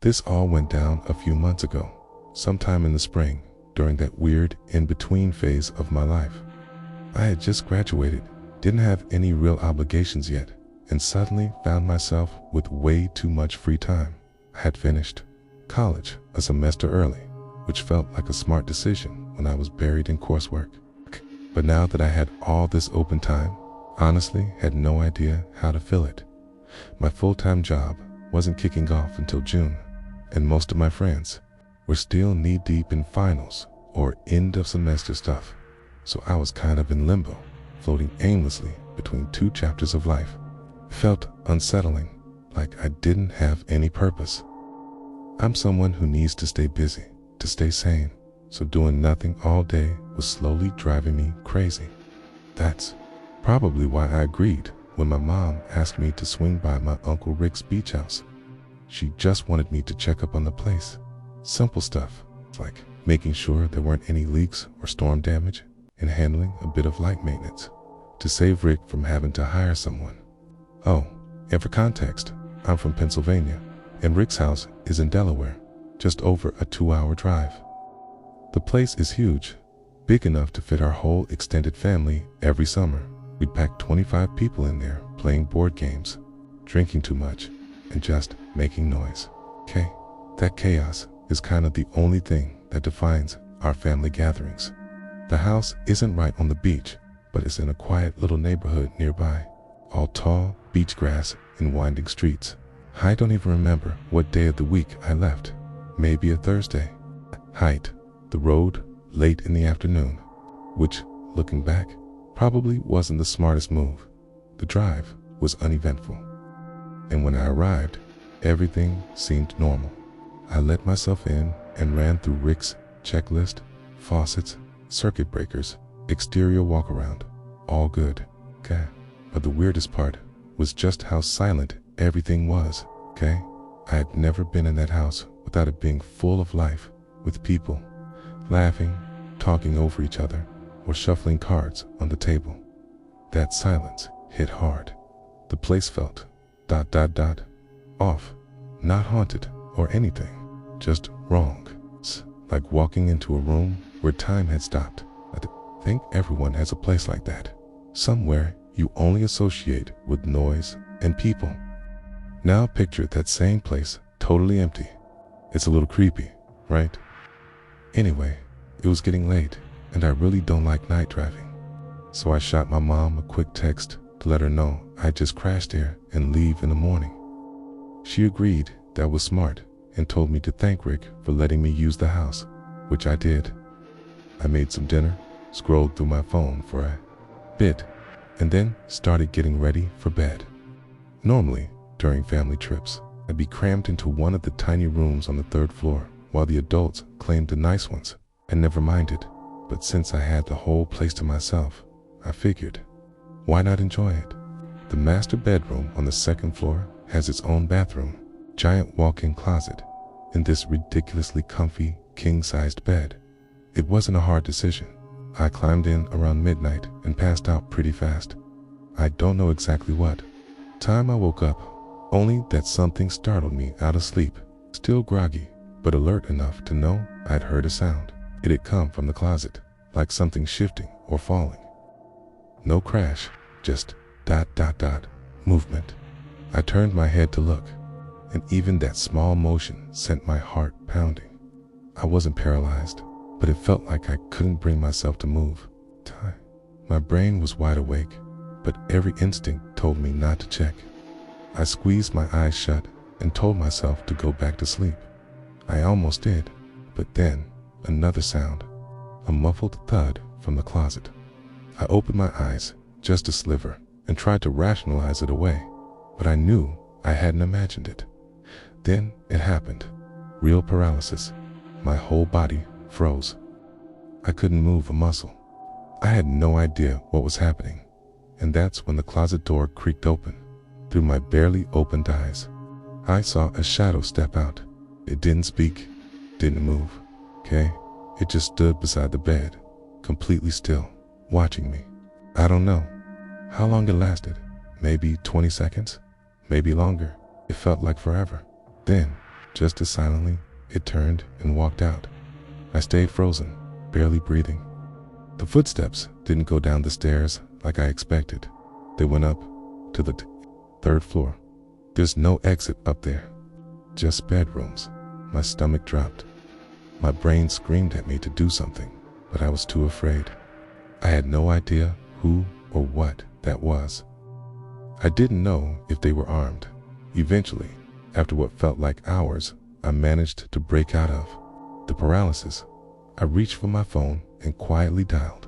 This all went down a few months ago, sometime in the spring, during that weird in-between phase of my life. I had just graduated, didn't have any real obligations yet, and suddenly found myself with way too much free time. I had finished college a semester early, which felt like a smart decision when I was buried in coursework. But now that I had all this open time, honestly had no idea how to fill it. My full-time job wasn't kicking off until June, and most of my friends were still knee-deep in finals or end-of-semester stuff, so I was kind of in limbo, floating aimlessly between two chapters of life. It felt unsettling, like I didn't have any purpose. I'm someone who needs to stay busy, to stay sane, so doing nothing all day was slowly driving me crazy. That's probably why I agreed when my mom asked me to swing by my Uncle Rick's beach house. She just wanted me to check up on the place. Simple stuff, like making sure there weren't any leaks or storm damage, and handling a bit of light maintenance, to save Rick from having to hire someone. Oh, and for context, I'm from Pennsylvania, and Rick's house is in Delaware, just over a 2-hour drive. The place is huge, big enough to fit our whole extended family every summer. We'd pack 25 people in there playing board games, drinking too much, and just making noise. That chaos is kind of the only thing that defines our family gatherings. The house isn't right on the beach, but it's in a quiet little neighborhood nearby, all tall beach grass and winding streets. I don't even remember what day of the week I left, maybe a Thursday. Hiked the road late in the afternoon, which, looking back, probably wasn't the smartest move. The drive was uneventful, and when I arrived, everything seemed normal. I let myself in and ran through Rick's checklist: faucets, circuit breakers, exterior walk-around, all good. But the weirdest part was just how silent everything was. I had never been in that house without it being full of life, with people laughing, talking over each other, or shuffling cards on the table. That silence hit hard. The place felt ... off, not haunted or anything, just wrong. Like walking into a room where time had stopped. I think everyone has a place like that, somewhere you only associate with noise and people. Now picture that same place totally empty. It's a little creepy, right? Anyway, it was getting late, and I really don't like night driving. So I shot my mom a quick text to let her know I'd just crashed there and leave in the morning. She agreed that was smart and told me to thank Rick for letting me use the house, which I did. I made some dinner, scrolled through my phone for a bit, and then started getting ready for bed. Normally, during family trips, I'd be crammed into one of the tiny rooms on the 3rd floor, while the adults claimed the nice ones and never minded. But since I had the whole place to myself, I figured, why not enjoy it? The master bedroom on the 2nd floor has its own bathroom, giant walk-in closet, and this ridiculously comfy king-sized bed. It wasn't a hard decision. I climbed in around midnight and passed out pretty fast. I don't know exactly what time I woke up, only that something startled me out of sleep, still groggy, but alert enough to know I'd heard a sound. It had come from the closet, like something shifting or falling. No crash, just ... movement. I turned my head to look, and even that small motion sent my heart pounding. I wasn't paralyzed, but it felt like I couldn't bring myself to move. My brain was wide awake, but every instinct told me not to check. I squeezed my eyes shut and told myself to go back to sleep. I almost did, but then another sound, a muffled thud from the closet. I opened my eyes, just a sliver, and tried to rationalize it away, but I knew I hadn't imagined it. Then it happened. Real paralysis. My whole body froze. I couldn't move a muscle. I had no idea what was happening, and that's when the closet door creaked open. Through my barely opened eyes, I saw a shadow step out. It didn't speak, didn't move, It just stood beside the bed, completely still, watching me. I don't know how long it lasted, maybe 20 seconds, maybe longer. It felt like forever. Then Just as silently, it turned and walked out. I stayed frozen, barely breathing. The footsteps didn't go down the stairs like I expected. They went up to the third floor. There's no exit up there, just bedrooms. My stomach dropped. My brain screamed at me to do something, but I was too afraid. I had no idea who or what that was. I didn't know if they were armed. Eventually, after what felt like hours, I managed to break out of the paralysis. I reached for my phone and quietly dialed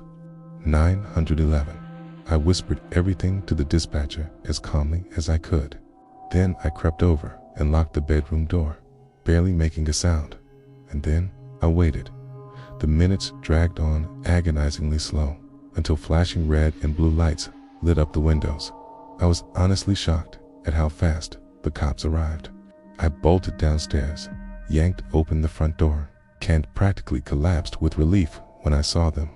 911. I whispered everything to the dispatcher as calmly as I could. Then I crept over and locked the bedroom door, barely making a sound. And then I waited. The minutes dragged on agonizingly slow until flashing red and blue lights lit up the windows. I was honestly shocked at how fast the cops arrived. I bolted downstairs, yanked open the front door, and practically collapsed with relief when I saw them.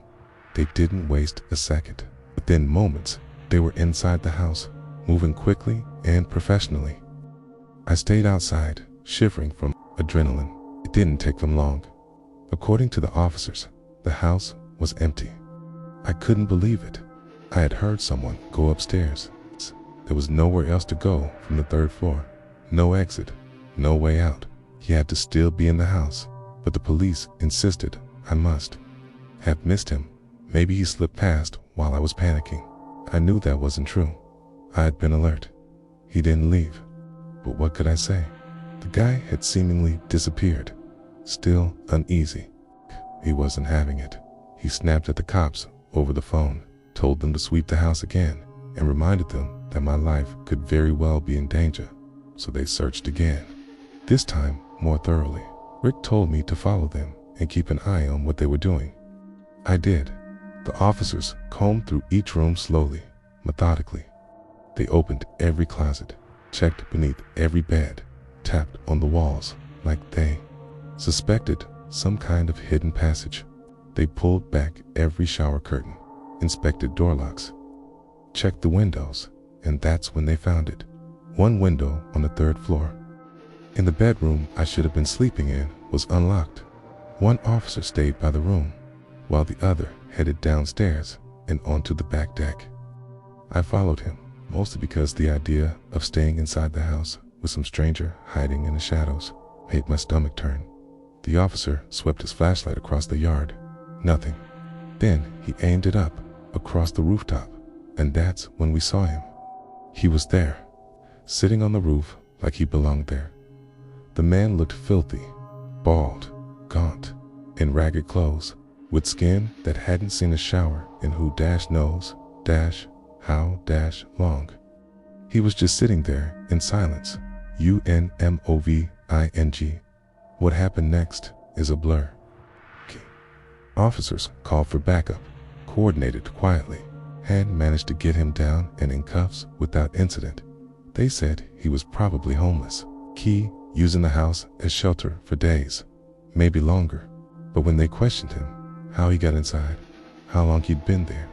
They didn't waste a second. Within moments, they were inside the house, moving quickly and professionally. I stayed outside, shivering from adrenaline. It didn't take them long. According to the officers, the house was empty. I couldn't believe it. I had heard someone go upstairs. There was nowhere else to go from the third floor. No exit, no way out. He had to still be in the house, but the police insisted I must have missed him. Maybe he slipped past while I was panicking. I knew that wasn't true. I had been alert. He didn't leave. But what could I say? The guy had seemingly disappeared. Still uneasy. He wasn't having it. He snapped at the cops over the phone, told them to sweep the house again, and reminded them that my life could very well be in danger. So they searched again. This time, more thoroughly. Rick told me to follow them and keep an eye on what they were doing. I did. The officers combed through each room slowly, methodically. They opened every closet, checked beneath every bed, tapped on the walls like they suspected some kind of hidden passage. They pulled back every shower curtain, inspected door locks, checked the windows, and that's when they found it. One window on the third floor, in the bedroom I should have been sleeping in, was unlocked. One officer stayed by the room, while the other headed downstairs and onto the back deck. I followed him, mostly because the idea of staying inside the house with some stranger hiding in the shadows made my stomach turn. The officer swept his flashlight across the yard. Nothing. Then he aimed it up across the rooftop, and that's when we saw him. He was there, sitting on the roof like he belonged there. The man looked filthy, bald, gaunt, in ragged clothes, with skin that hadn't seen a shower in who knows how long. He was just sitting there in silence. UNMOVING. What happened next is a blur. Officers called for backup, coordinated quietly, and managed to get him down and in cuffs without incident. They said he was probably homeless, using the house as shelter for days, maybe longer. But when they questioned him, how he got inside, how long he'd been there,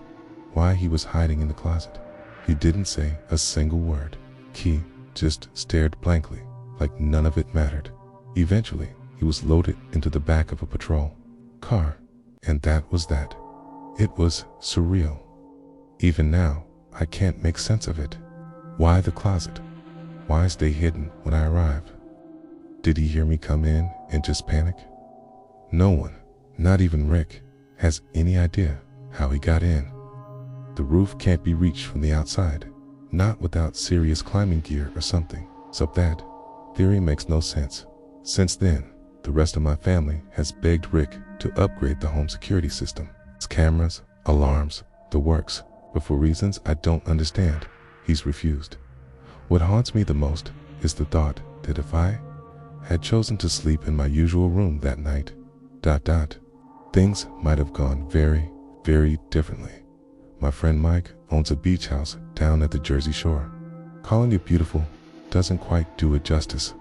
why he was hiding in the closet, he didn't say a single word. He just stared blankly, like none of it mattered. Eventually, he was loaded into the back of a patrol car, and that was that. It was surreal. Even now, I can't make sense of it. Why the closet? Why stay hidden when I arrive? Did he hear me come in and just panic? No one, not even Rick, has any idea how he got in. The roof can't be reached from the outside, not without serious climbing gear or something. So that theory makes no sense. Since then, the rest of my family has begged Rick to upgrade the home security system. It's cameras, alarms, the works, but for reasons I don't understand, he's refused. What haunts me the most is the thought that if I had chosen to sleep in my usual room that night, things might have gone very, very differently. My friend Mike owns a beach house down at the Jersey Shore. Calling it beautiful doesn't quite do it justice.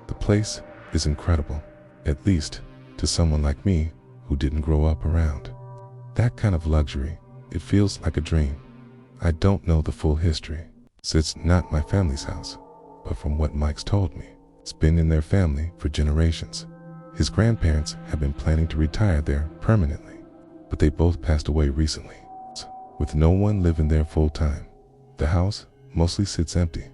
The place is incredible, at least to someone like me who didn't grow up around that kind of luxury. It feels like a dream. I don't know the full history, so it's not my family's house, but from what Mike's told me, It's been in their family for generations. His grandparents have been planning to retire there permanently, but they both passed away recently, with no one living there full time. The house mostly sits empty.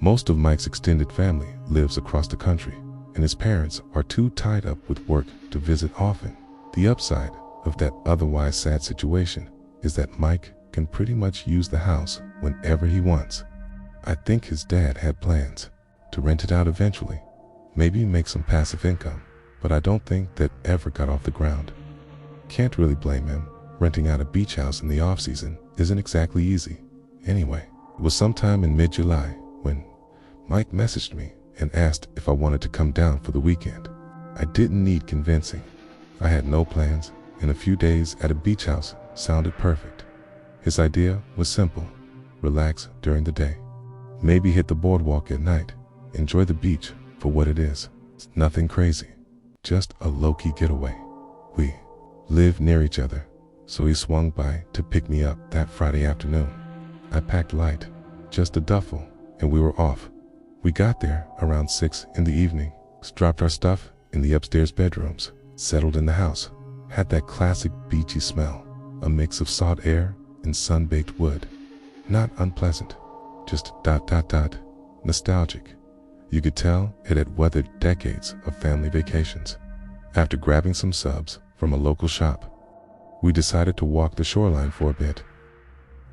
Most of Mike's extended family lives across the country, and his parents are too tied up with work to visit often. The upside of that otherwise sad situation is that Mike can pretty much use the house whenever he wants. I think his dad had plans to rent it out eventually, maybe make some passive income, but I don't think that ever got off the ground. Can't really blame him. Renting out a beach house in the off-season isn't exactly easy. Anyway, it was sometime in mid-July when Mike messaged me and asked if I wanted to come down for the weekend. I didn't need convincing. I had no plans, and a few days at a beach house sounded perfect. His idea was simple: relax during the day, maybe hit the boardwalk at night, enjoy the beach for what it is. It's nothing crazy, just a low-key getaway. We live near each other, so he swung by to pick me up that Friday afternoon. I packed light, just a duffel, and we were off. We got there around 6 in the evening, dropped our stuff in the upstairs bedrooms, settled in the house. Had that classic beachy smell, a mix of salt air and sun-baked wood. Not unpleasant, just ... nostalgic. You could tell it had weathered decades of family vacations. After grabbing some subs from a local shop, we decided to walk the shoreline for a bit.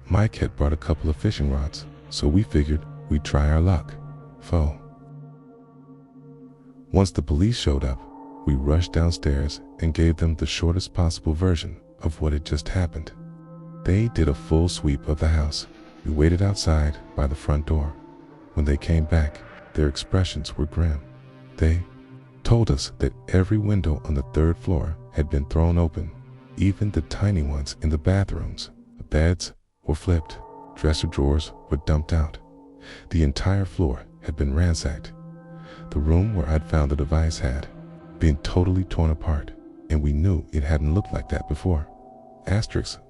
Mike had brought a couple of fishing rods, so we figured we'd try our luck. Once the police showed up, we rushed downstairs and gave them the shortest possible version of what had just happened. They did a full sweep of the house. We waited outside by the front door. When they came back, their expressions were grim. They told us that every window on the 3rd floor had been thrown open, even the tiny ones in the bathrooms. The beds were flipped, dresser drawers were dumped out. The entire floor had been ransacked. The room where I'd found the device had been totally torn apart, and we knew it hadn't looked like that before.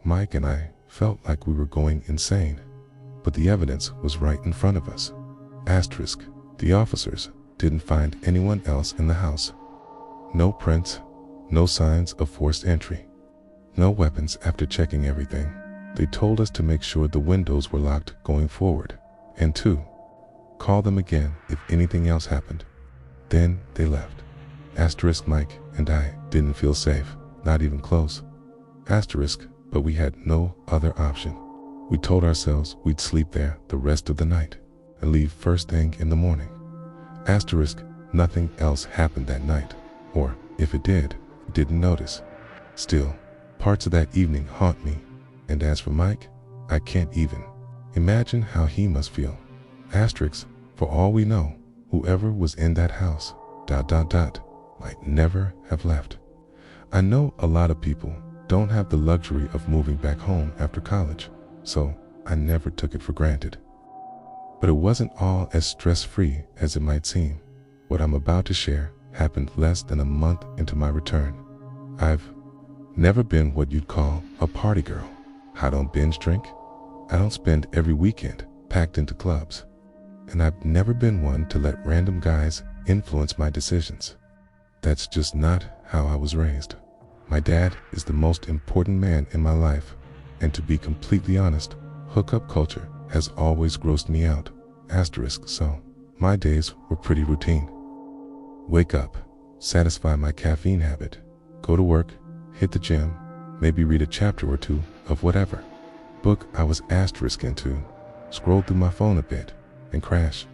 Mike and I felt like we were going insane, but the evidence was right in front of us. The officers didn't find anyone else in the house. No prints, no signs of forced entry, no weapons. After checking everything, they told us to make sure the windows were locked going forward, and to call them again if anything else happened. Then they left. Mike and I didn't feel safe, not even close. But we had no other option. We told ourselves we'd sleep there the rest of the night and leave first thing in the morning. Nothing else happened that night, or if it did, we didn't notice. Still, parts of that evening haunt me, and as for Mike, I can't even imagine how he must feel. For all we know, whoever was in that house, ... might never have left. I know a lot of people don't have the luxury of moving back home after college, so I never took it for granted. But it wasn't all as stress-free as it might seem. What I'm about to share happened less than a month into my return. I've never been what you'd call a party girl. I don't binge drink. I don't spend every weekend packed into clubs. And I've never been one to let random guys influence my decisions. That's just not how I was raised. My dad is the most important man in my life, and to be completely honest, hookup culture has always grossed me out. So my days were pretty routine. Wake up, satisfy my caffeine habit, go to work, hit the gym, maybe read a chapter or two of whatever book I was into, scroll through my phone a bit, and crash.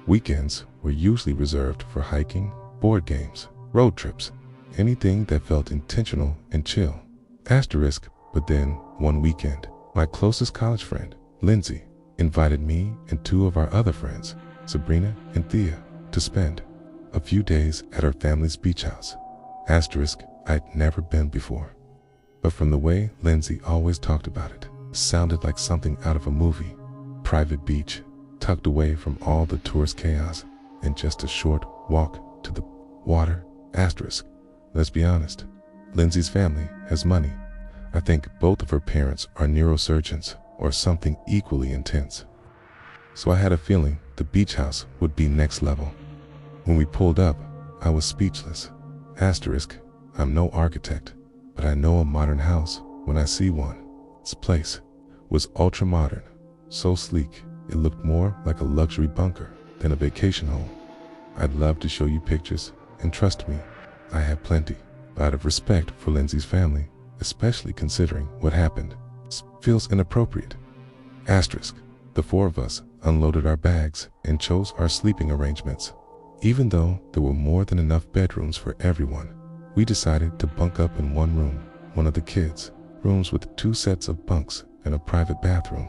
Weekends were usually reserved for hiking, board games, road trips, anything that felt intentional and chill. But then, one weekend, my closest college friend, Lindsay, invited me and 2 of our other friends, Sabrina and Thea, to spend a few days at her family's beach house. I'd never been before, but from the way Lindsay always talked about it, sounded like something out of a movie. Private beach, tucked away from all the tourist chaos, and just a short walk to the water. Let's be honest, Lindsay's family has money. I think both of her parents are neurosurgeons or something equally intense. So I had a feeling the beach house would be next level. When we pulled up, I was speechless. Asterisk, I'm no architect, but I know a modern house when I see one. This place was ultra-modern, so sleek it looked more like a luxury bunker than a vacation home. I'd love to show you pictures, and trust me, I have plenty. But out of respect for Lindsay's family, especially considering what happened, this feels inappropriate. Asterisk, the four of us unloaded our bags and chose our sleeping arrangements. Even though there were more than enough bedrooms for everyone, we decided to bunk up in one room, one of the kids' rooms with 2 sets of bunks and a private bathroom.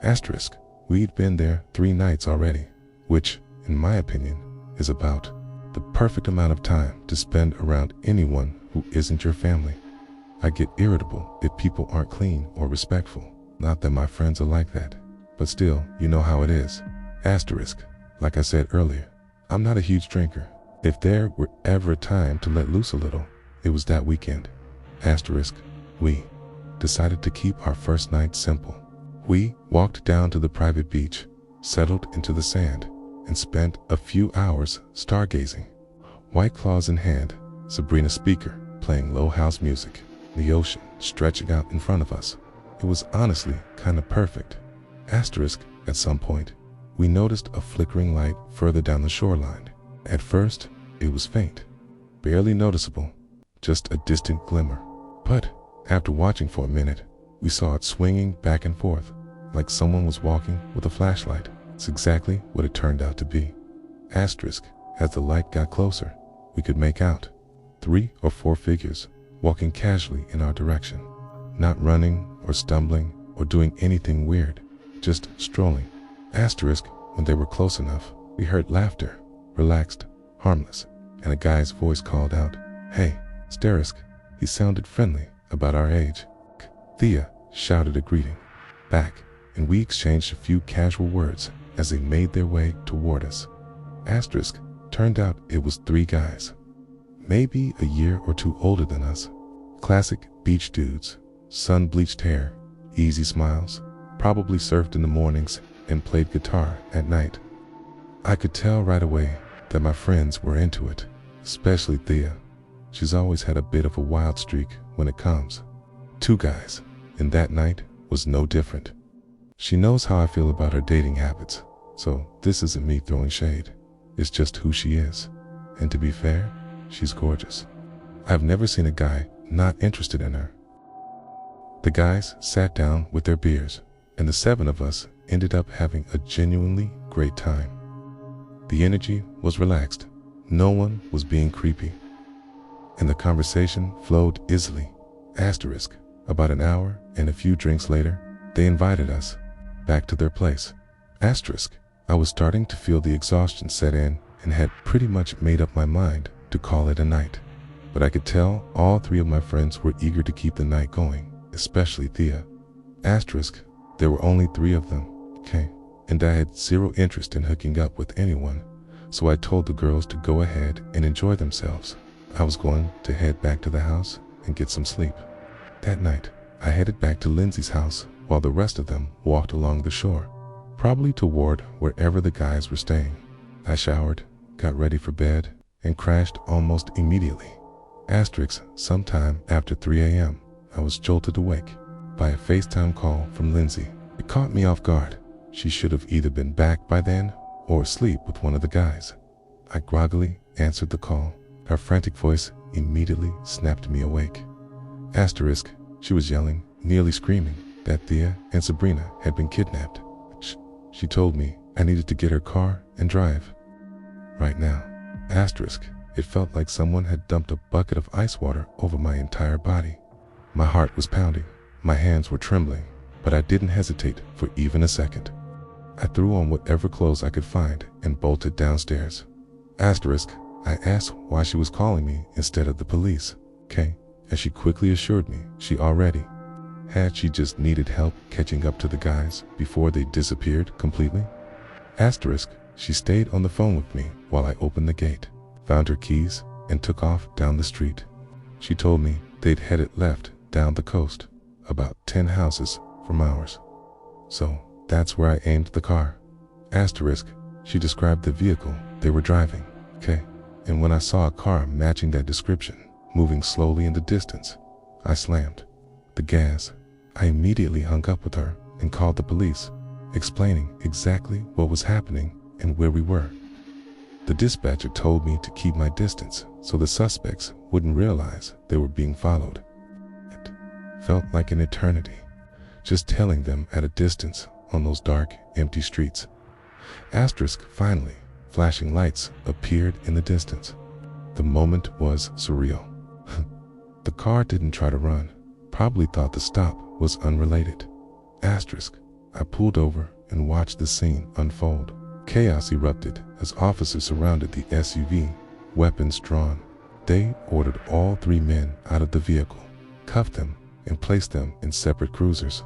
Asterisk, we'd been there 3 nights already, which, in my opinion, is about the perfect amount of time to spend around anyone who isn't your family. I get irritable if people aren't clean or respectful. Not that my friends are like that, but still, you know how it is. Asterisk, like I said earlier, I'm not a huge drinker. If there were ever a time to let loose a little, it was that weekend. Asterisk, we decided to keep our first night simple. We walked down to the private beach, settled into the sand, and spent a few hours stargazing. White claws in hand, Sabrina's speaker playing low house music, the ocean stretching out in front of us. It was honestly kind of perfect. Asterisk, at some point, we noticed a flickering light further down the shoreline. At first, it was faint, barely noticeable, just a distant glimmer. But after watching for a minute, we saw it swinging back and forth, like someone was walking with a flashlight. It's exactly what it turned out to be. Asterisk, as the light got closer, we could make out 3 or 4 figures walking casually in our direction, not running or stumbling or doing anything weird, just strolling. Asterisk, when they were close enough, we heard laughter, relaxed, harmless, and a guy's voice called out, "Hey, Asterisk." He sounded friendly, about our age. Thea shouted a greeting back, and we exchanged a few casual words as they made their way toward us. Asterisk, turned out it was 3 guys, maybe a year or 2 older than us. Classic beach dudes, sun-bleached hair, easy smiles, probably surfed in the mornings and played guitar at night. I could tell right away that my friends were into it, especially Thea. She's always had a bit of a wild streak when it comes. 2 guys, and that night was no different. She knows how I feel about her dating habits, so this isn't me throwing shade. It's just who she is. And to be fair, she's gorgeous. I've never seen a guy not interested in her. The guys sat down with their beers, and the 7 of us ended up having a genuinely great time. The energy was relaxed. No one was being creepy, and the conversation flowed easily. Asterisk, about an hour and a few drinks later, they invited us back to their place. Asterisk, I was starting to feel the exhaustion set in and had pretty much made up my mind to call it a night. But I could tell all 3 of my friends were eager to keep the night going, especially Thea. Asterisk, there were only 3 of them, okay? And I had 0 interest in hooking up with anyone, so I told the girls to go ahead and enjoy themselves. I was going to head back to the house and get some sleep. That night, I headed back to Lindsay's house while the rest of them walked along the shore, probably toward wherever the guys were staying. I showered, got ready for bed, and crashed almost immediately. Asterisk, sometime after 3 a.m., I was jolted awake by a FaceTime call from Lindsay. It caught me off guard. She should have either been back by then or asleep with one of the guys. I groggily answered the call. Her frantic voice immediately snapped me awake. Asterisk, she was yelling, nearly screaming, that Thea and Sabrina had been kidnapped. She told me I needed to get her car and drive right now. Asterisk, it felt like someone had dumped a bucket of ice water over my entire body. My heart was pounding, my hands were trembling, but I didn't hesitate for even a second. I threw on whatever clothes I could find and bolted downstairs. Asterisk, I asked why she was calling me instead of the police, okay? And she quickly assured me she already had. She just needed help catching up to the guys before they disappeared completely. Asterisk, she stayed on the phone with me while I opened the gate, found her keys, and took off down the street. She told me they'd headed left down the coast, about 10 houses from ours. So that's where I aimed the car. Asterisk, she described the vehicle they were driving. K. And when I saw a car matching that description, moving slowly in the distance, I slammed the gas. I immediately hung up with her and called the police, explaining exactly what was happening and where we were. The dispatcher told me to keep my distance so the suspects wouldn't realize they were being followed. It felt like an eternity, just tailing them at a distance on those dark, empty streets. Finally, flashing lights appeared in the distance. The moment was surreal. The car didn't try to run, probably thought the stop was unrelated. I pulled over and watched the scene unfold. Chaos erupted as officers surrounded the SUV, weapons drawn. They ordered all 3 men out of the vehicle, cuffed them, and placed them in separate cruisers.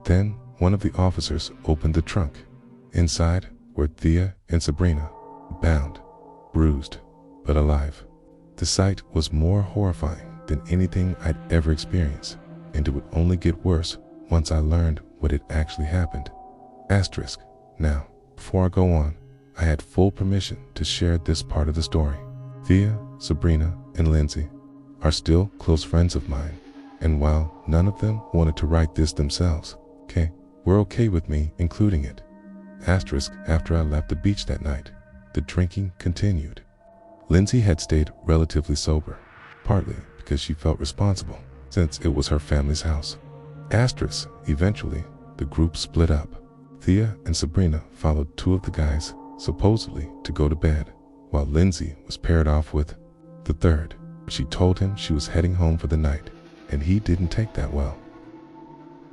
Then one of the officers opened the trunk. Inside were Thea and Sabrina, bound, bruised, but alive. The sight was more horrifying than anything I'd ever experienced, and it would only get worse once I learned what had actually happened. Now, before I go on, I had full permission to share this part of the story. Thea, Sabrina, and Lindsay are still close friends of mine, and while none of them wanted to write this themselves, were okay with me including it. After I left the beach that night, the drinking continued. Lindsay had stayed relatively sober, partly because she felt responsible, since it was her family's house. Eventually, the group split up. Thea and Sabrina followed 2 of the guys, supposedly to go to bed, while Lindsay was paired off with the third. She told him she was heading home for the night, and he didn't take that well.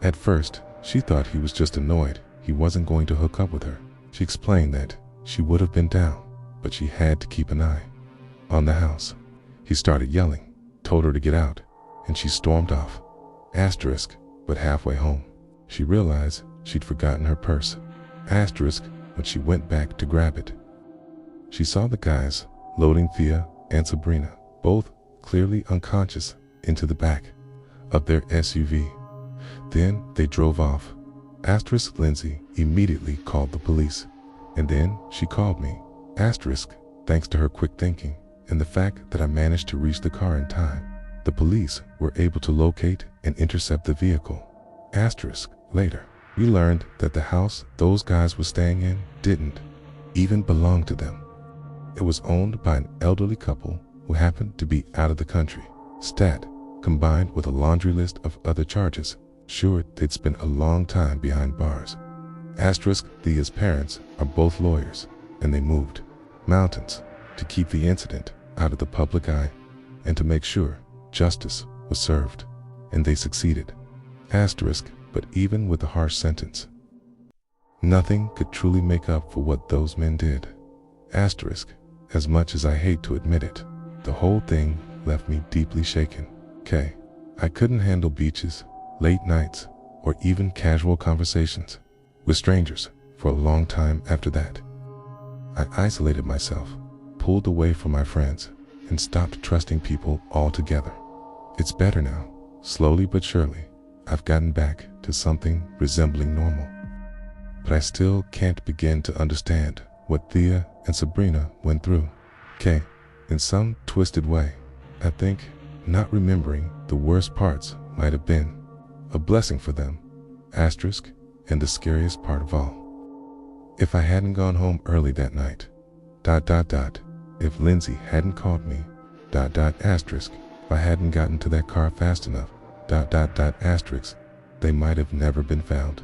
At first, she thought he was just annoyed he wasn't going to hook up with her. She explained that she would have been down, but she had to keep an eye on the house. He started yelling, told her to get out, and she stormed off. But halfway home, she realized she'd forgotten her purse. When she went back to grab it, she saw the guys loading Thea and Sabrina, both clearly unconscious, into the back of their SUV. Then they drove off. Lindsay immediately called the police, and then she called me. Thanks to her quick thinking and the fact that I managed to reach the car in time, the police were able to locate and intercept the vehicle. Later, we learned that the house those guys were staying in didn't even belong to them. It was owned by an elderly couple who happened to be out of the country. Combined with a laundry list of other charges, sure they'd spent a long time behind bars. Thea's parents are both lawyers, and they moved mountains to keep the incident out of the public eye and to make sure justice was served, and they succeeded. But even with a harsh sentence, nothing could truly make up for what those men did. As much as I hate to admit it, the whole thing left me deeply shaken. I couldn't handle beaches, late nights, or even casual conversations with strangers for a long time after that. I isolated myself, pulled away from my friends, and stopped trusting people altogether. It's better now. Slowly but surely, I've gotten back to something resembling normal. But I still can't begin to understand what Thea and Sabrina went through. In some twisted way, I think not remembering the worst parts might have been a blessing for them. And the scariest part of all, if I hadn't gone home early that night, if Lindsay hadn't called me, if I hadn't gotten to that car fast enough, they might have never been found.